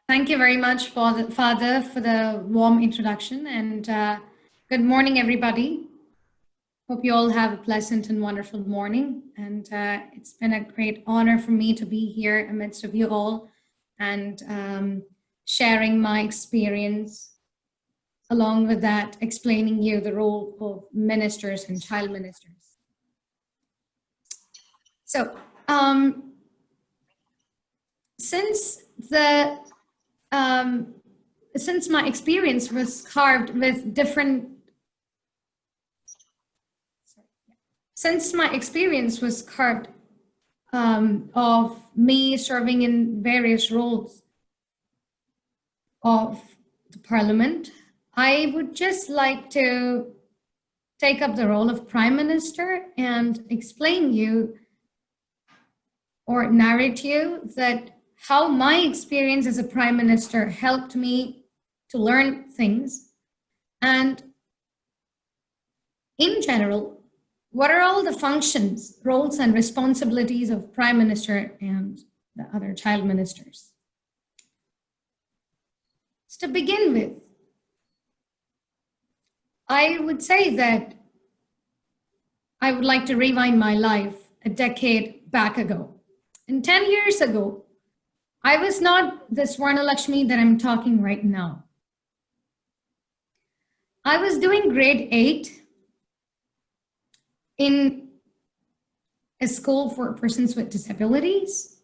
Thank you very much, Father, for the warm introduction, and good morning, everybody. Hope you all have a pleasant and wonderful morning, and it's been a great honor for me to be here amidst of you all and sharing my experience, along with that, explaining you the role of ministers and child ministers. So, since my experience was carved with different, of me serving in various roles of the Parliament, I would just like to take up the role of Prime Minister and explain you or narrate you that how my experience as a Prime Minister helped me to learn things, and in general, what are all the functions, roles, and responsibilities of Prime Minister and the other child ministers. So to begin with, I would say that I would like to rewind my life a decade back ago. And 10 years ago, I was not the Swarna Lakshmi that I'm talking right now. I was doing grade 8 in a school for persons with disabilities,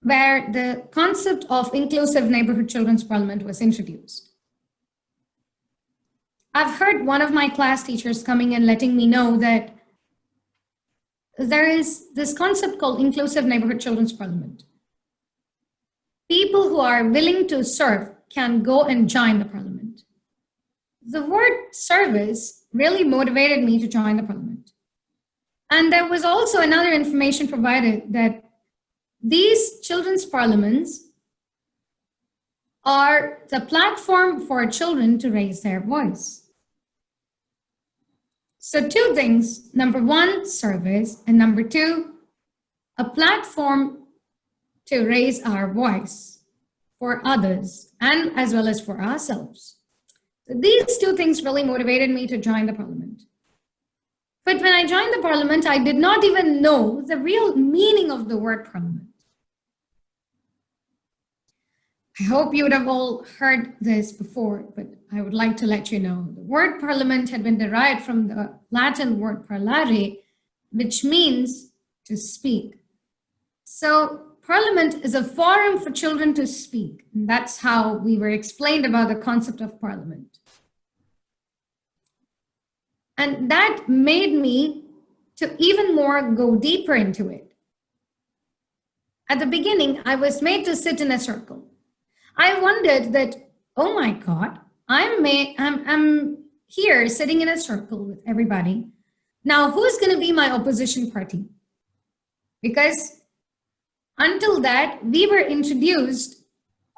where the concept of inclusive neighborhood children's parliament was introduced. I've heard one of my class teachers coming and letting me know that there is this concept called inclusive neighborhood children's parliament. People who are willing to serve can go and join the parliament. The word service really motivated me to join the parliament. And there was also another information provided that these children's parliaments are the platform for children to raise their voice. So two things: number one, service, and number two, a platform to raise our voice for others and as well as for ourselves. So these two things really motivated me to join the parliament. But when I joined the parliament, I did not even know the real meaning of the word parliament. I hope you would have all heard this before, but I would like to let you know the word parliament had been derived from the Latin word parlare, which means to speak. So Parliament is a forum for children to speak. And that's how we were explained about the concept of Parliament. And that made me to even more go deeper into it. At the beginning, I was made to sit in a circle. I wondered that, oh my God, I'm here sitting in a circle with everybody. Now, who's going to be my opposition party? Because until that, we were introduced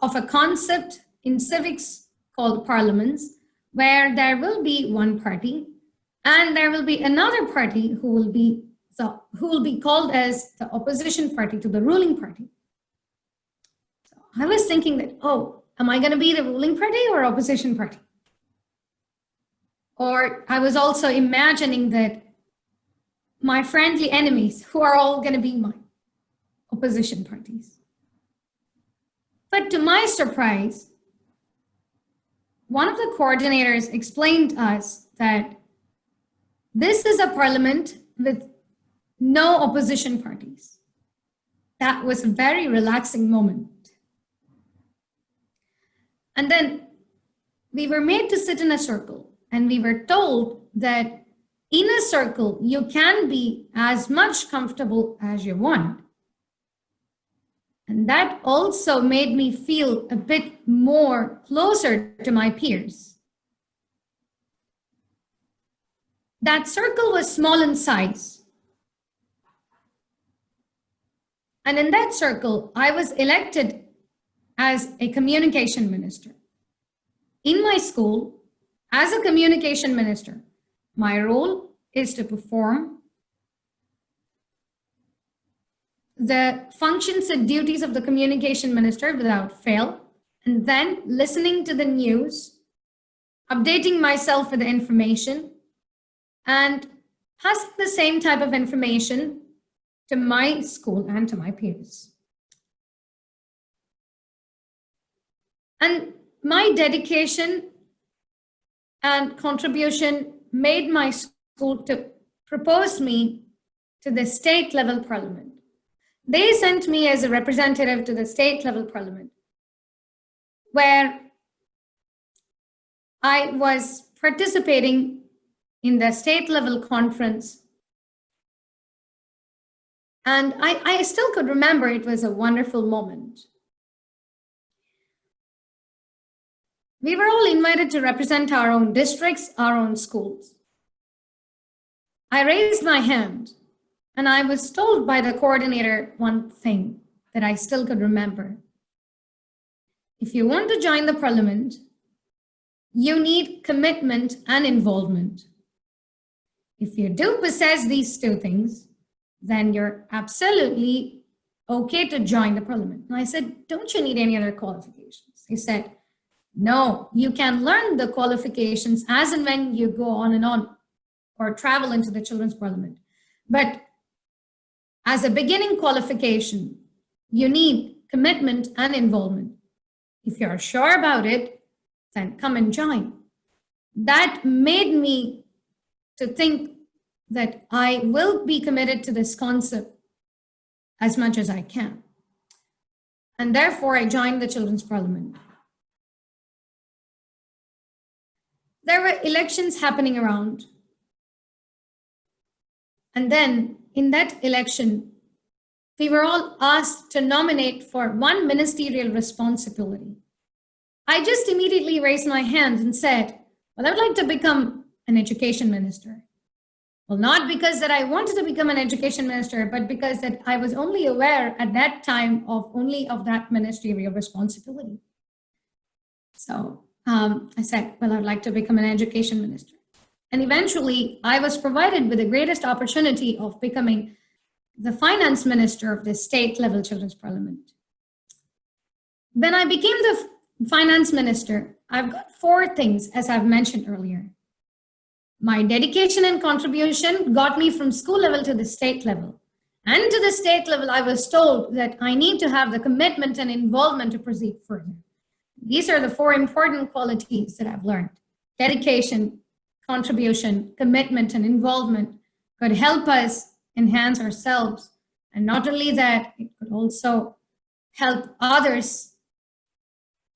of a concept in civics called parliaments, where there will be one party and there will be another party who will be called as the opposition party to the ruling party. So I was thinking that, oh, am I going to be the ruling party or opposition party? Or I was also imagining that my friendly enemies, who are all going to be my opposition parties. But to my surprise, one of the coordinators explained to us that this is a parliament with no opposition parties. That was a very relaxing moment. And then we were made to sit in a circle, and we were told that in a circle, you can be as much comfortable as you want. And that also made me feel a bit more closer to my peers. That circle was small in size. And in that circle, I was elected as a communication minister. In my school, as a communication minister, my role is to perform the functions and duties of the communication minister without fail, and then listening to the news, updating myself with the information, and passing the same type of information to my school and to my peers. And my dedication and contribution made my school to propose me to the state level parliament. They sent me as a representative to the state level parliament, where I was participating in the state level conference. And I still could remember it was a wonderful moment. We were all invited to represent our own districts, our own schools. I raised my hand and I was told by the coordinator one thing that I still could remember. If you want to join the parliament, you need commitment and involvement. If you do possess these two things, then you're absolutely okay to join the parliament. And I said, don't you need any other qualifications? He said, no, you can learn the qualifications as and when you go on and on or travel into the children's parliament. But as a beginning qualification, you need commitment and involvement. If you're sure about it, then come and join. That made me to think that I will be committed to this concept as much as I can. And therefore, I joined the Children's Parliament. There were elections happening around. And then in that election, we were all asked to nominate for one ministerial responsibility. I just immediately raised my hand and said, well, I would like to become an education minister. Well, not because that I wanted to become an education minister, but because that I was only aware at that time of only of that ministerial responsibility. So I said, well, I'd like to become an education minister. And eventually I was provided with the greatest opportunity of becoming the finance minister of the state level children's parliament. When I became the finance minister, I've got four things, as I've mentioned earlier. My dedication and contribution got me from school level to the state level. And to the state level, I was told that I need to have the commitment and involvement to proceed further. These are the four important qualities that I've learned. Dedication, contribution, commitment, and involvement could help us enhance ourselves. And not only that, it could also help others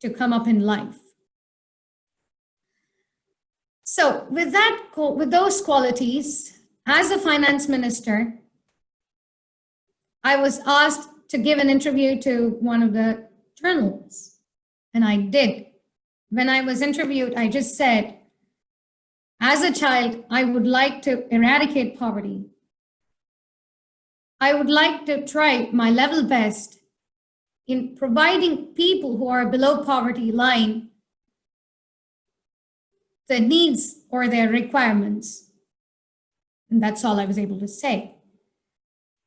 to come up in life. So with those qualities, as a finance minister, I was asked to give an interview to one of the journalists, and I did. When I was interviewed, I just said, as a child, I would like to eradicate poverty. I would like to try my level best in providing people who are below poverty line the needs or their requirements. And that's all I was able to say.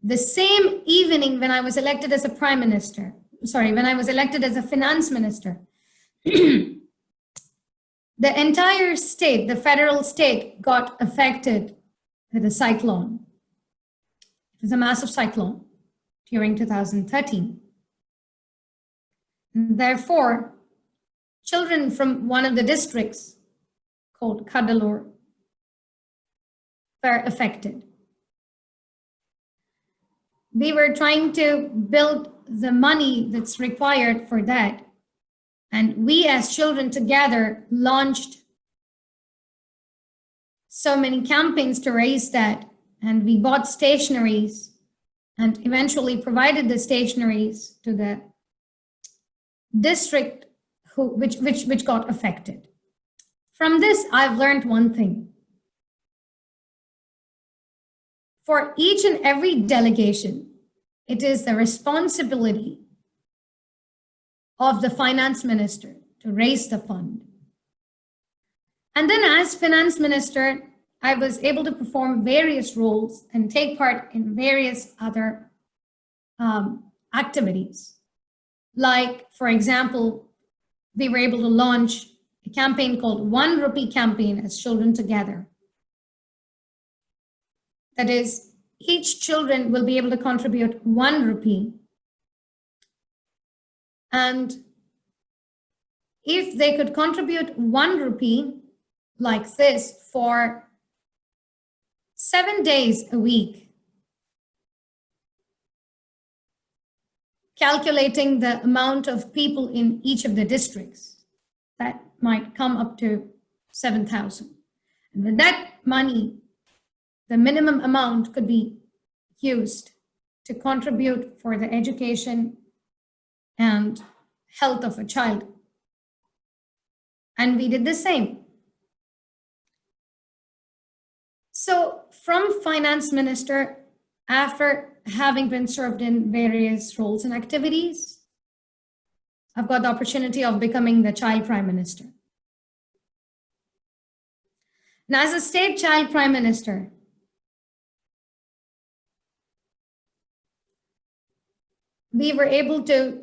The same evening when I was elected as a prime minister, when I was elected as a finance minister, the entire state, the federal state, got affected with a cyclone. It was a massive cyclone during 2013. And therefore, children from one of the districts called Cuddalore were affected. We were trying to build the money that's required for that. And we as children together launched so many campaigns to raise that. And we bought stationaries and eventually provided the stationaries to the district which got affected. From this, I've learned one thing. For each and every delegation, it is the responsibility of the finance minister to raise the fund. And then as finance minister, I was able to perform various roles and take part in various other activities. Like, for example, we were able to launch a campaign called 1 Rupee Campaign as Children Together. That is, each children will be able to contribute 1 rupee. And if they could contribute 1 rupee like this for 7 days a week, calculating the amount of people in each of the districts, that might come up to 7,000. And with that money, the minimum amount could be used to contribute for the education and health of a child. And we did the same. So from finance minister, after having been served in various roles and activities, I've got the opportunity of becoming the child prime minister. Now, as a state child prime minister, we were able to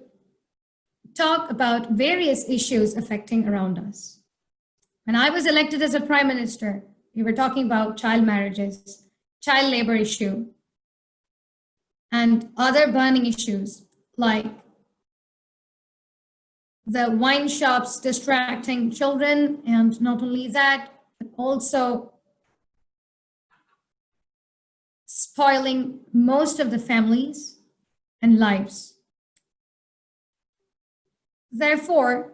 talk about various issues affecting around us. When I was elected as a prime minister, we were talking about child marriages, child labor issue, and other burning issues like the wine shops distracting children, and not only that, but also spoiling most of the families and lives. Therefore,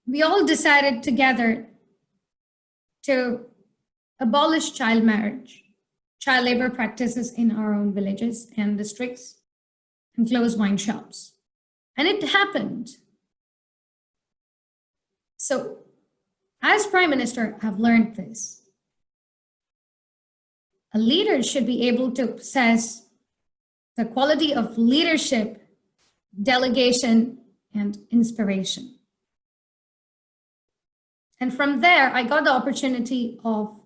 we all decided together to abolish child marriage, child labor practices in our own villages and districts, and close wine shops. And it happened. So, as Prime Minister, I've learned this. A leader should be able to possess the quality of leadership, delegation, and inspiration. And from there, I got the opportunity of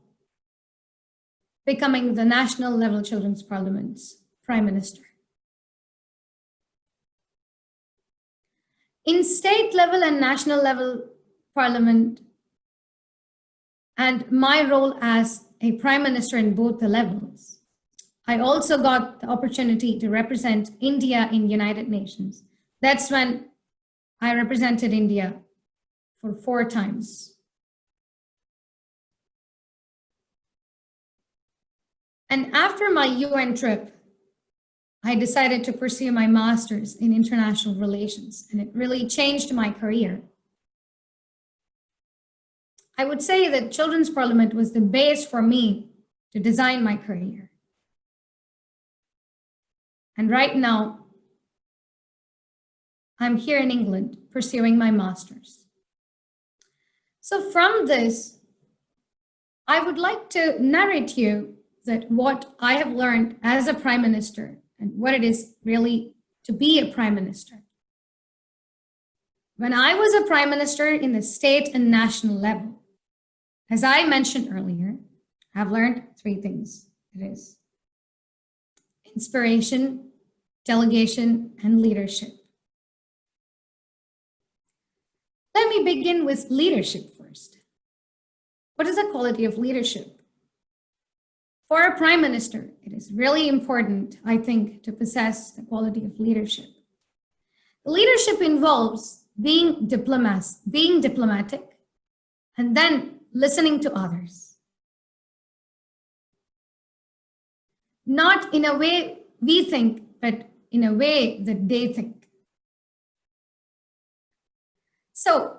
becoming the National Level Children's Parliament's Prime Minister. In state level and national level Parliament, and my role as a Prime Minister in both the levels, I also got the opportunity to represent India in United Nations. That's when I represented India for 4 times. And after my UN trip, I decided to pursue my master's in international relations, and it really changed my career. I would say that Children's Parliament was the base for me to design my career. And right now, I'm here in England pursuing my master's. So from this, I would like to narrate you that what I have learned as a Prime Minister and what it is really to be a Prime Minister. When I was a Prime Minister in the state and national level, as I mentioned earlier, I've learned 3 things. It is inspiration, delegation, and leadership. Let me begin with leadership first. What is the quality of leadership? For a Prime Minister, it is really important, I think, to possess the quality of leadership. Leadership involves being diplomatic, and then listening to others. Not in a way we think, but in a way that they think. So,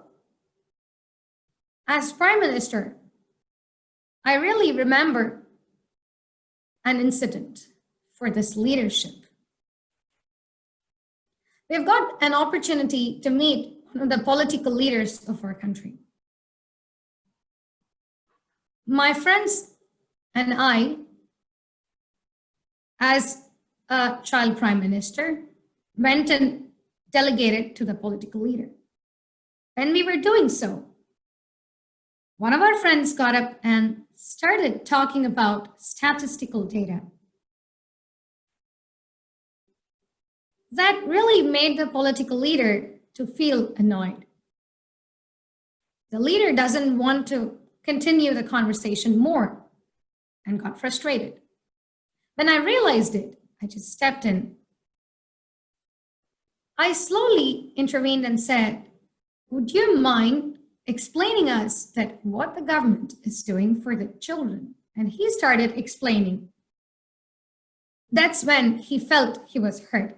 as Prime Minister, I really remember an incident for this leadership. We've got an opportunity to meet one of the political leaders of our country. My friends and I as a child prime minister, went and delegated to the political leader. When we were doing so, one of our friends got up and started talking about statistical data. That really made the political leader to feel annoyed. The leader doesn't want to continue the conversation more and got frustrated. When I realized it, I just stepped in. I slowly intervened and said, would you mind explaining us that what the government is doing for the children? And he started explaining. That's when he felt he was heard.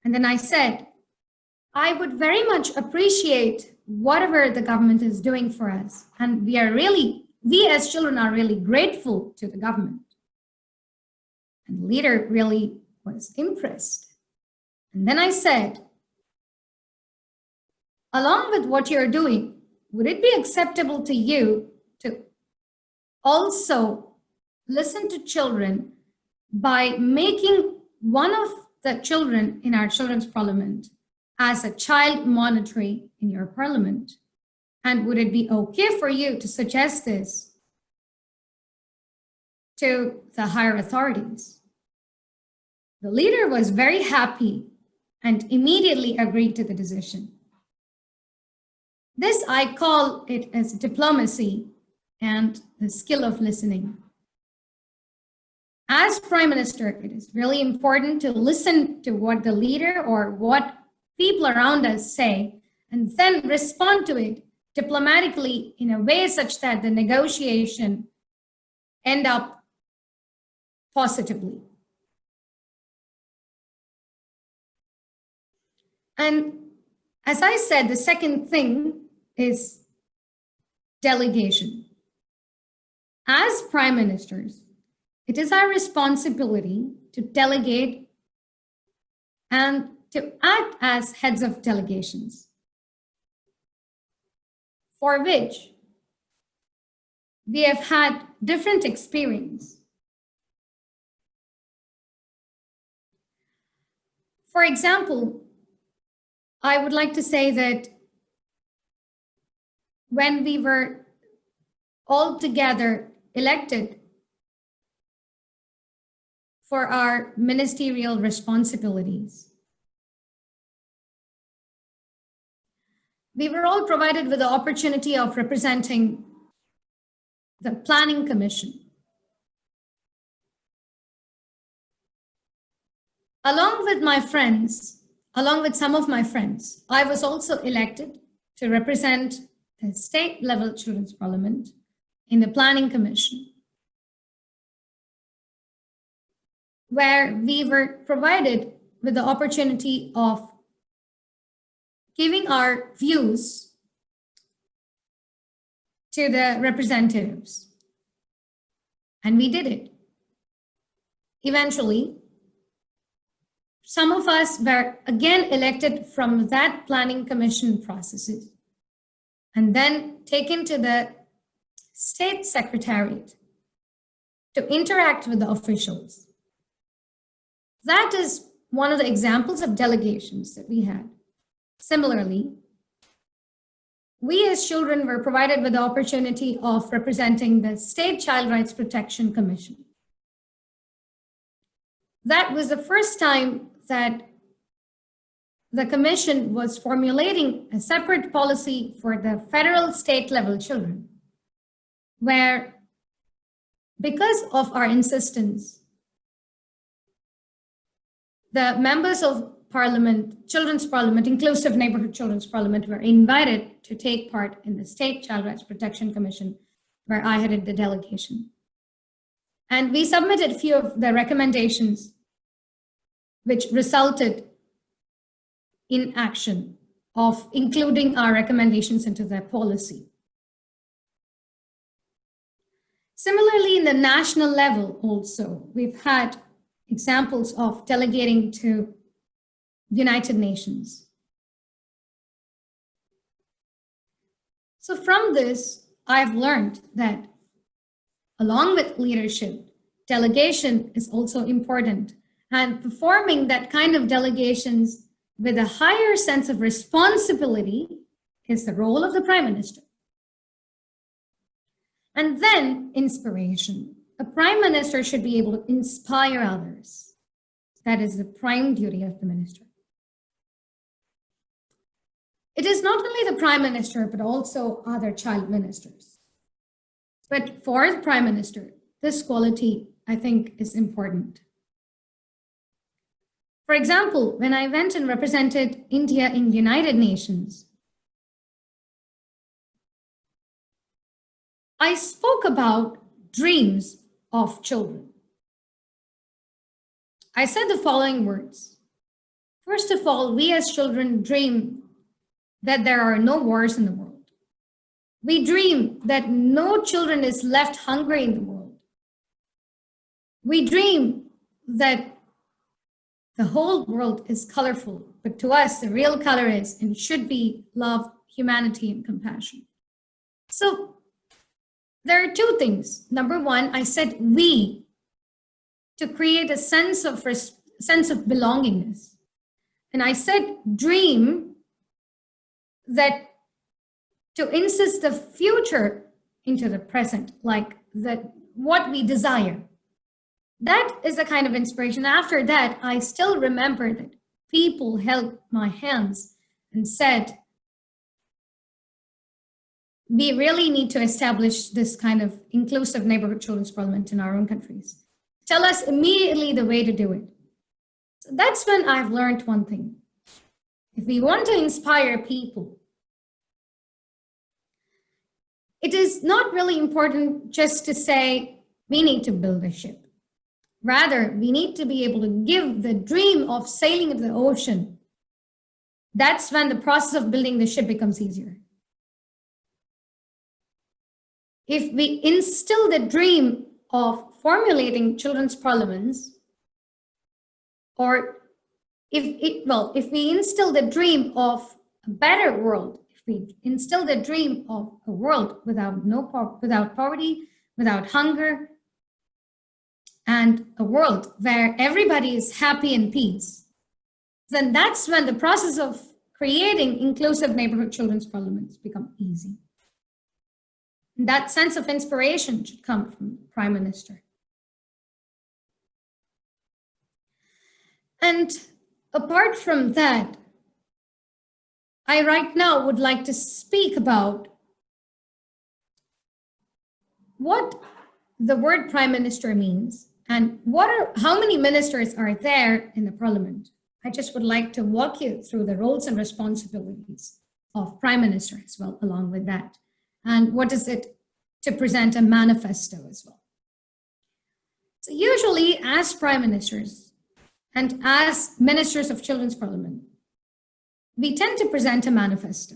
And then I said, I would very much appreciate whatever the government is doing for us. And we as children are really grateful to the government. And the leader really was impressed. And then I said, along with what you're doing, would it be acceptable to you to also listen to children by making one of the children in our children's parliament as a child monitoring in your parliament? And would it be okay for you to suggest this to the higher authorities? The leader was very happy and immediately agreed to the decision. This, I call it as diplomacy and the skill of listening. As Prime Minister, it is really important to listen to what the leader or what people around us say, and then respond to it diplomatically in a way such that the negotiation end up positively. And as I said, the second thing is delegation. As prime ministers, it is our responsibility to delegate and to act as heads of delegations, for which we have had different experience. For example, I would like to say that when we were all together elected for our ministerial responsibilities, we were all provided with the opportunity of representing the Planning Commission. Along with some of my friends, I was also elected to represent the state-level Children's Parliament in the Planning Commission, where we were provided with the opportunity of giving our views to the representatives. And we did it. Eventually, some of us were again elected from that planning commission processes and then taken to the state secretariat to interact with the officials. That is one of the examples of delegations that we had. Similarly, we as children were provided with the opportunity of representing the State Child Rights Protection Commission. That was the first time that the commission was formulating a separate policy for the federal state level children, where because of our insistence, the members of Parliament, Children's Parliament, Inclusive Neighborhood Children's Parliament, were invited to take part in the State Child Rights Protection Commission, where I headed the delegation. And we submitted a few of the recommendations which resulted in action of including our recommendations into their policy. Similarly, in the national level also, we've had examples of delegating to United Nations. So from this, I've learned that along with leadership, delegation is also important. And performing that kind of delegations with a higher sense of responsibility is the role of the Prime Minister. And then inspiration. A Prime Minister should be able to inspire others. That is the prime duty of the minister. It is not only the Prime Minister, but also other child ministers. But for the Prime Minister, this quality, I think, is important. For example, when I went and represented India in the United Nations, I spoke about dreams of children. I said the following words. First of all, we as children dream that there are no wars in the world. We dream that no children is left hungry in the world. We dream that the whole world is colorful, but to us, the real color is and should be love, humanity, and compassion. So there are two things. Number one, I said we, to create a sense of belongingness. And I said dream, that to insist the future into the present, like that what we desire. That is a kind of inspiration. After that, I still remember that people held my hands and said, we really need to establish this kind of inclusive neighborhood children's parliament in our own countries. Tell us immediately the way to do it. So that's when I've learned one thing. If we want to inspire people, it is not really important just to say, we need to build a ship. Rather, we need to be able to give the dream of sailing of the ocean. That's when the process of building the ship becomes easier. If we instill the dream of formulating children's parliaments, or if we instill the dream of a better world, if we instill the dream of a world without poverty, without hunger, and a world where everybody is happy and peace, then that's when the process of creating inclusive neighborhood children's parliaments become easy. And that sense of inspiration should come from the Prime Minister. And apart from that, I right now would like to speak about what the word Prime Minister means and how many ministers are there in the Parliament. I just would like to walk you through the roles and responsibilities of Prime Minister as well, along with that. And what is it to present a manifesto as well. So usually as Prime Ministers and as Ministers of Children's Parliament, we tend to present a manifesto.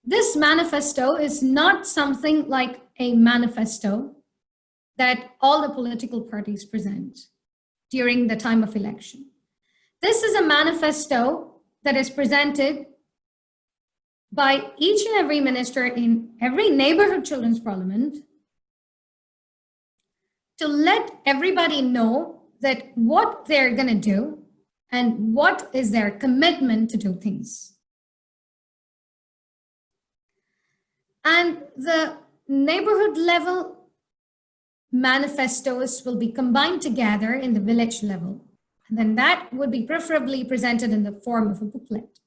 This manifesto is not something like a manifesto that all the political parties present during the time of election. This is a manifesto that is presented by each and every minister in every neighborhood children's parliament to let everybody know that what they're going to do and what is their commitment to do things. And the neighborhood level manifestos will be combined together in the village level. And then that would be preferably presented in the form of a booklet.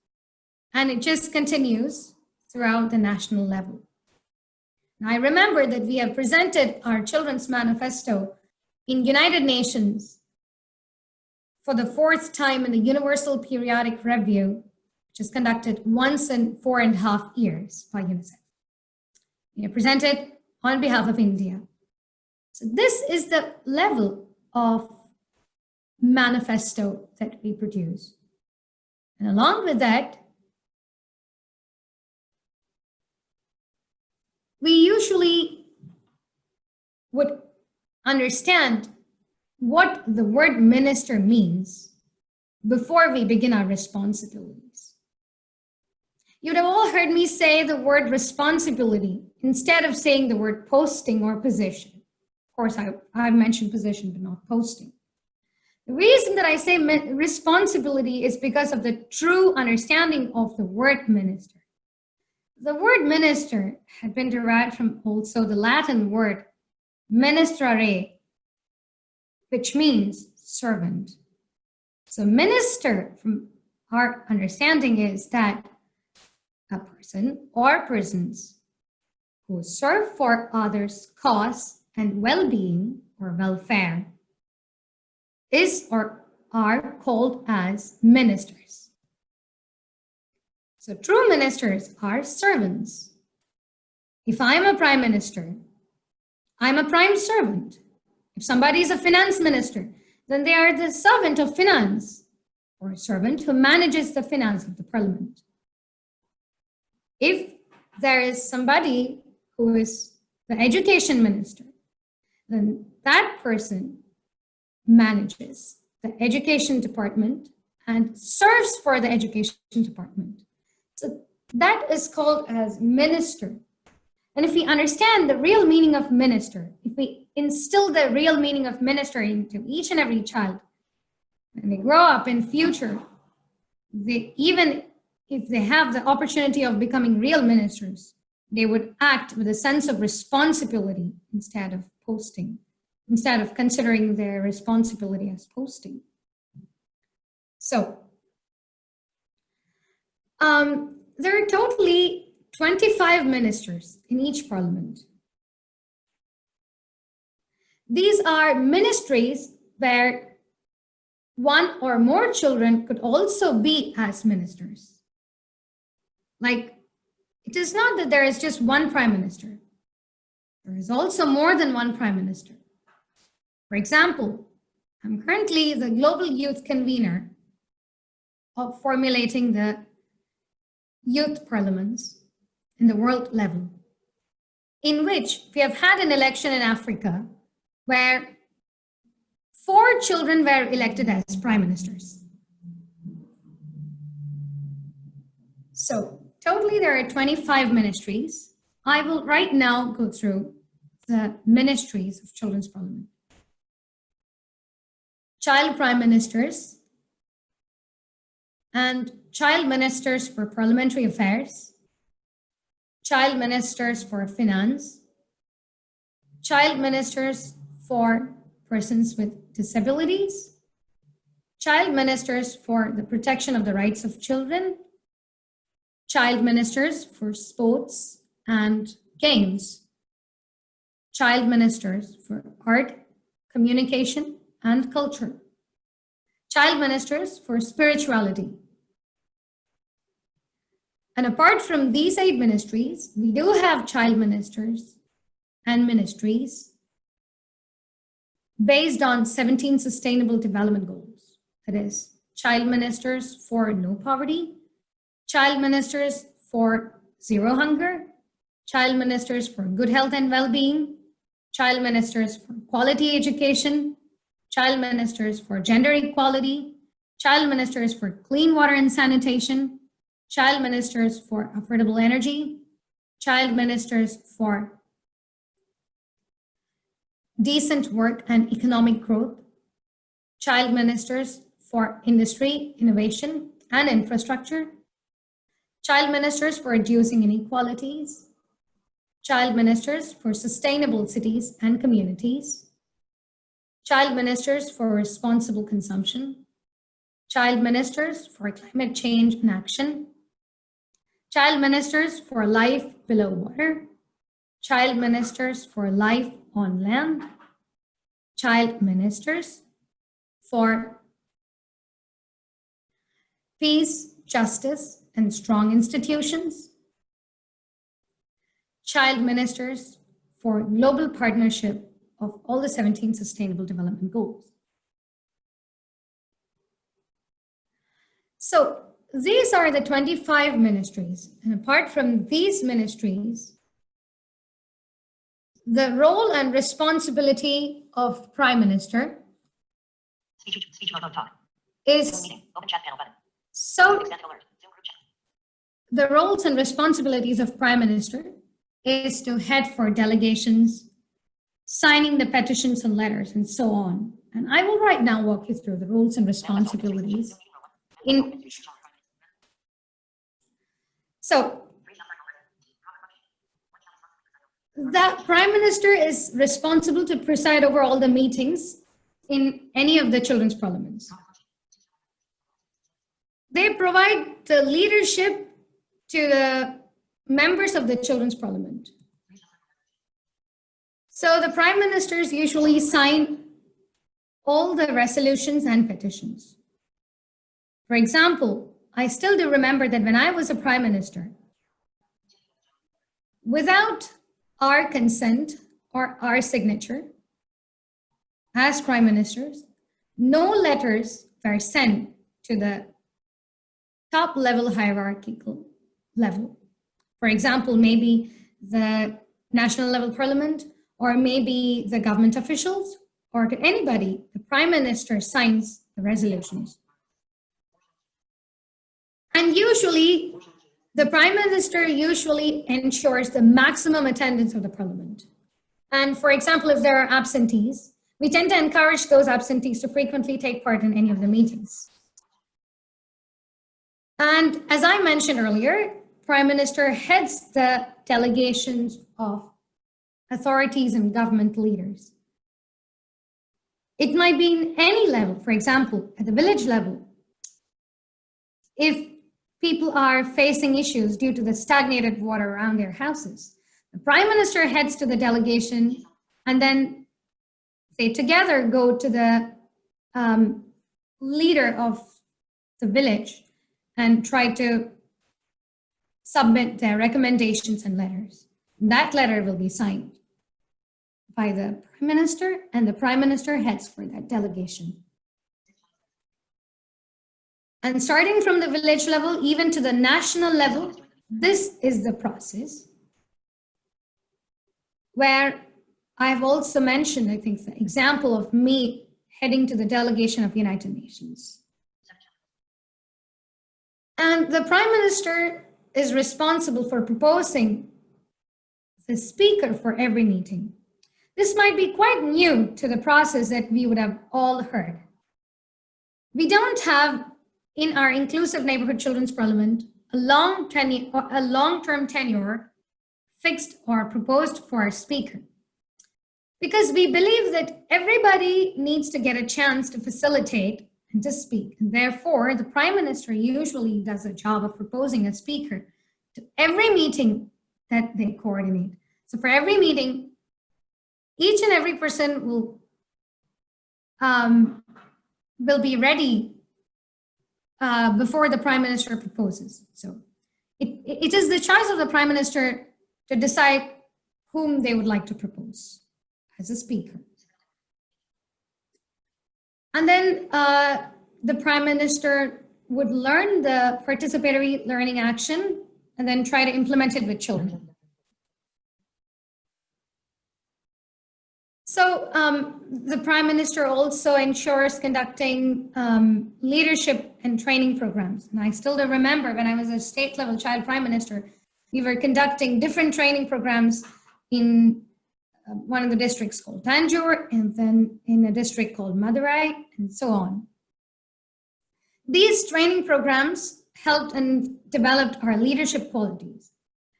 And it just continues throughout the national level. Now, I remember that we have presented our children's manifesto in United Nations for the 4th time in the Universal Periodic Review, which is conducted once in 4.5 years by UNICEF. We have presented on behalf of India. So this is the level of manifesto that we produce. And along with that, we usually would understand what the word minister means before we begin our responsibilities. You'd have all heard me say the word responsibility instead of saying the word posting or position course, I've mentioned position, but not posting. The reason that I say responsibility is because of the true understanding of the word minister. The word minister had been derived from also the Latin word ministrare, which means servant. So minister, from our understanding, is that a person or persons who serve for others' cause and well-being or welfare is or are called as ministers. So true ministers are servants. If I'm a prime minister, I'm a prime servant. If somebody is a finance minister, then they are the servant of finance, or a servant who manages the finance of the parliament. If there is somebody who is the education minister, then that person manages the education department and serves for the education department. So that is called as minister. And if we understand the real meaning of minister, if we instill the real meaning of minister into each and every child, when they grow up in future, even if they have the opportunity of becoming real ministers, they would act with a sense of responsibility instead of posting, instead of considering their responsibility as posting. So there are totally 25 ministers in each parliament. These are ministries where one or more children could also be as ministers. Like, it is not that there is just one prime minister. There is also more than one prime minister. For example, I'm currently the global youth convener of formulating the youth parliaments in the world level, in which we have had an election in Africa where 4 children were elected as prime ministers. So totally there are 25 ministries. I will right now go through the ministries of Children's Parliament. Child prime ministers and child ministers for parliamentary affairs, child ministers for finance, child ministers for persons with disabilities, child ministers for the protection of the rights of children, child ministers for sports and games, child ministers for art, communication, and culture, child ministers for spirituality. And apart from these 8 ministries, we do have child ministers and ministries based on 17 Sustainable Development Goals. That is, child ministers for no poverty, child ministers for zero hunger, child ministers for good health and well-being, child ministers for quality education, child ministers for gender equality, child ministers for clean water and sanitation, child ministers for affordable energy, child ministers for decent work and economic growth, child ministers for industry, innovation, and infrastructure, child ministers for reducing inequalities, child ministers for sustainable cities and communities, child ministers for responsible consumption, child ministers for climate change and action, child ministers for life below water, child ministers for life on land, child ministers for peace, justice, and strong institutions, child ministers for global partnership of all the 17 Sustainable Development Goals. So these are the 25 ministries, and apart from these ministries, the role and responsibility of Prime Minister is so the roles and responsibilities of Prime Minister is to head for delegations, signing the petitions and letters, and so on. And I will right now walk you through the roles and responsibilities. So the Prime Minister is responsible to preside over all the meetings in any of the children's parliaments. They provide the leadership to the members of the children's parliament. So the Prime Ministers usually sign all the resolutions and petitions. For example, I still do remember that when I was a Prime Minister, without our consent or our signature as Prime Ministers, no letters were sent to the top level hierarchical level. For example, maybe the national level parliament, or maybe the government officials, or to anybody. The Prime Minister signs the resolutions. And usually, the Prime Minister usually ensures the maximum attendance of the parliament. And for example, if there are absentees, we tend to encourage those absentees to frequently take part in any of the meetings. And as I mentioned earlier, Prime Minister heads the delegations of authorities and government leaders. It might be in any level, for example, at the village level. If people are facing issues due to the stagnated water around their houses, the Prime Minister heads to the delegation, and then they together go to the leader of the village and try to submit their recommendations and letters. And that letter will be signed by the Prime Minister, and the Prime Minister heads for that delegation. And starting from the village level, even to the national level, this is the process where I've also mentioned, I think, the example of me heading to the delegation of United Nations. And the Prime Minister is responsible for proposing the speaker for every meeting. This might be quite new to the process that we would have all heard. We don't have in our Inclusive Neighborhood Children's Parliament a long-term tenure fixed or proposed for a speaker, because we believe that everybody needs to get a chance to facilitate and to speak. And therefore, the Prime Minister usually does a job of proposing a speaker to every meeting that they coordinate. So for every meeting, each and every person will be ready before the Prime Minister proposes. So it is the choice of the Prime Minister to decide whom they would like to propose as a speaker. And then the Prime Minister would learn the participatory learning action and then try to implement it with children. So the Prime Minister also ensures conducting leadership and training programs. And I still do remember when I was a state level child Prime Minister, we were conducting different training programs in one of the districts called Tanjore, and then in a district called Madurai, and so on. These training programs helped and developed our leadership qualities.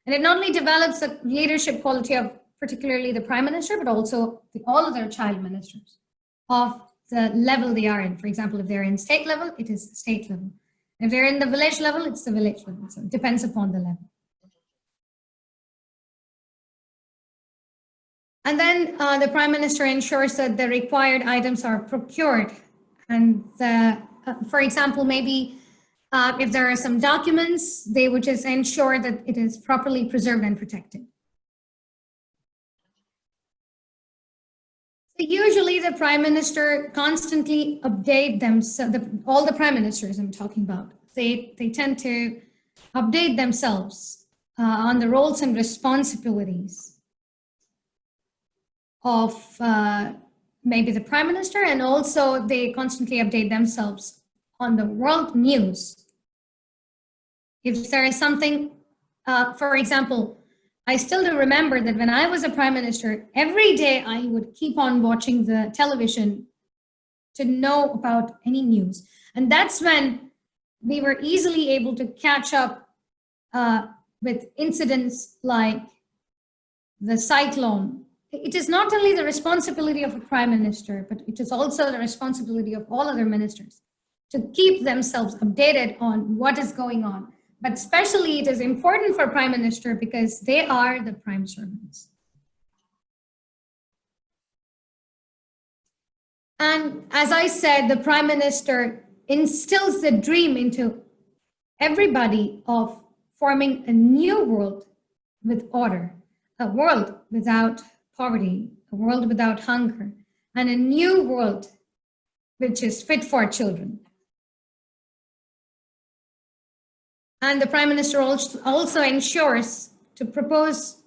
And it not only develops the leadership quality of particularly the Prime Minister, but also all other child ministers of the level they are in. For example, if they're in state level, it is state level. If they're in the village level, it's the village level. So it depends upon the level. And then the Prime Minister ensures that the required items are procured. And for example, maybe if there are some documents, they would just ensure that it is properly preserved and protected. So usually the Prime Minister constantly update themselves, all the Prime Ministers I'm talking about, they tend to update themselves on the roles and responsibilities of maybe the Prime Minister, and also they constantly update themselves on the world news. If there is something, for example, I still do remember that when I was a prime minister, every day I would keep on watching the television to know about any news. And that's when we were easily able to catch up with incidents like the cyclone. It is not only the responsibility of a prime minister, but it is also the responsibility of all other ministers to keep themselves updated on what is going on. But especially it is important for prime minister because they are the prime servants. And as I said, the prime minister instills the dream into everybody of forming a new world with order, a world without poverty, a world without hunger, and a new world which is fit for children. And the prime minister also ensures to propose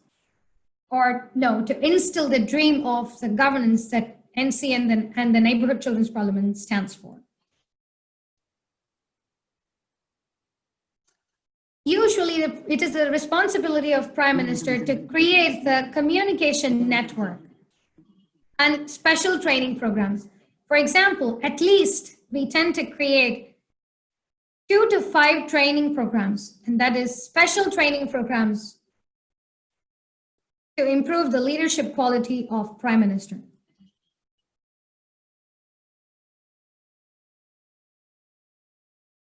or no, to instill the dream of the governance that NC and the Neighborhood Children's Parliament stands for. Usually, it is the responsibility of Prime Minister to create the communication network and special training programs. For example, at least we tend to create 2 to 5 training programs, and that is special training programs to improve the leadership quality of Prime Minister.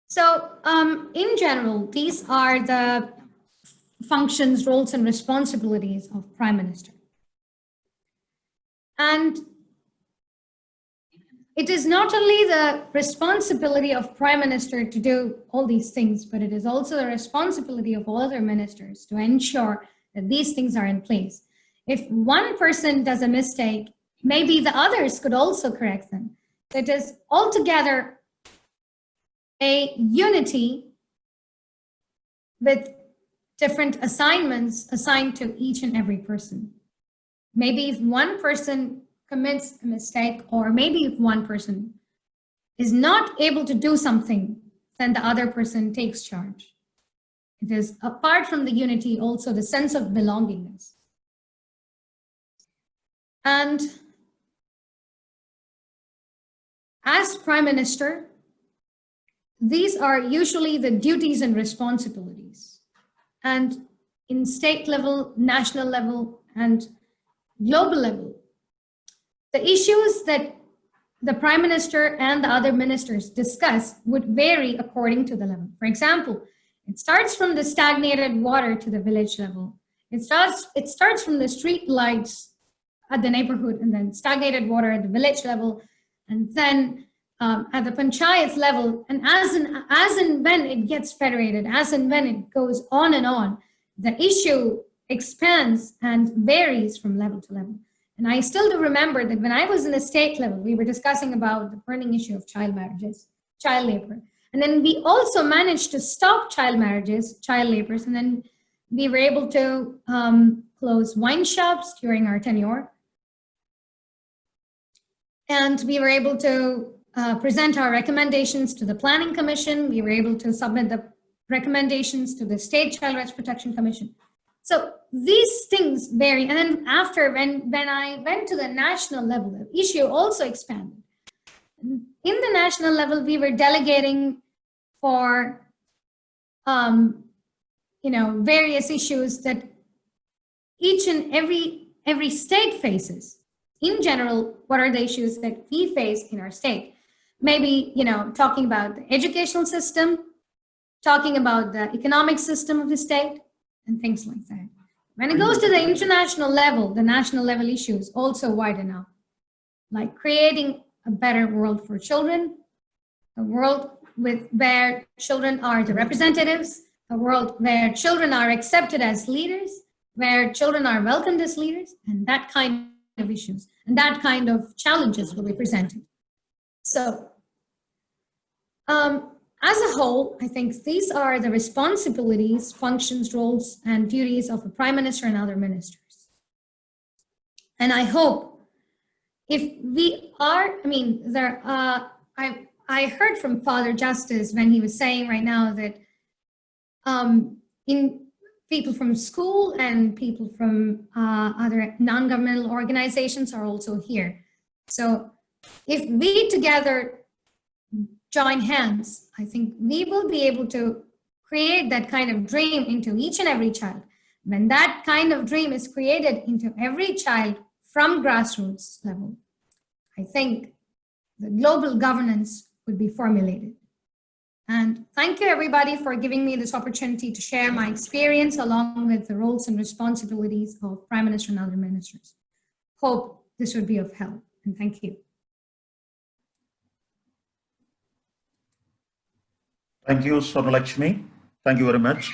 So in general, these are the functions, roles, and responsibilities of Prime Minister. And it is not only the responsibility of Prime Minister to do all these things, but it is also the responsibility of all other ministers to ensure that these things are in place. If one person does a mistake, maybe the others could also correct them. So it is altogether a unity with different assignments assigned to each and every person. Maybe if one person commits a mistake, or maybe if one person is not able to do something, then the other person takes charge. It is, apart from the unity, also the sense of belongingness. And as Prime Minister, these are usually the duties and responsibilities. And in state level, national level, and global level, the issues that the Prime Minister and the other ministers discuss would vary according to the level. For example, it starts from the stagnated water to the village level. It starts from the street lights at the neighborhood, and then stagnated water at the village level, and then at the panchayat level, and as and when it gets federated, as and when it goes on and on, the issue expands and varies from level to level. And I still do remember that when I was in the state level, we were discussing about the burning issue of child marriages, child labor. And then we also managed to stop child marriages, child labors, and then we were able to close wine shops during our tenure. And we were able to present our recommendations to the Planning Commission. We were able to submit the recommendations to the State Child Rights Protection Commission. So these things vary. And then after, when I went to the national level, the issue also expanded. In the national level, we were delegating for various issues that each and every state faces. In general, what are the issues that we face in our state? Maybe, talking about the educational system, talking about the economic system of the state, and things like that. When it goes to the international level, the national level issues also widen out, like creating a better world for children, a world where children are the representatives, a world where children are accepted as leaders, where children are welcomed as leaders, and that kind of issues and that kind of challenges will be presented. So as a whole, I think these are the responsibilities, functions, roles, and duties of a prime minister and other ministers. And I hope if we are, I heard from Father Justice when he was saying right now that people from school and people from other non-governmental organizations are also here. So if we together join hands, I think we will be able to create that kind of dream into each and every child. When that kind of dream is created into every child from grassroots level, I think the global governance would be formulated. And thank you everybody for giving me this opportunity to share my experience along with the roles and responsibilities of Prime Minister and other ministers. Hope this would be of help, and thank you. Thank you, Swarnalakshmi. Thank you very much.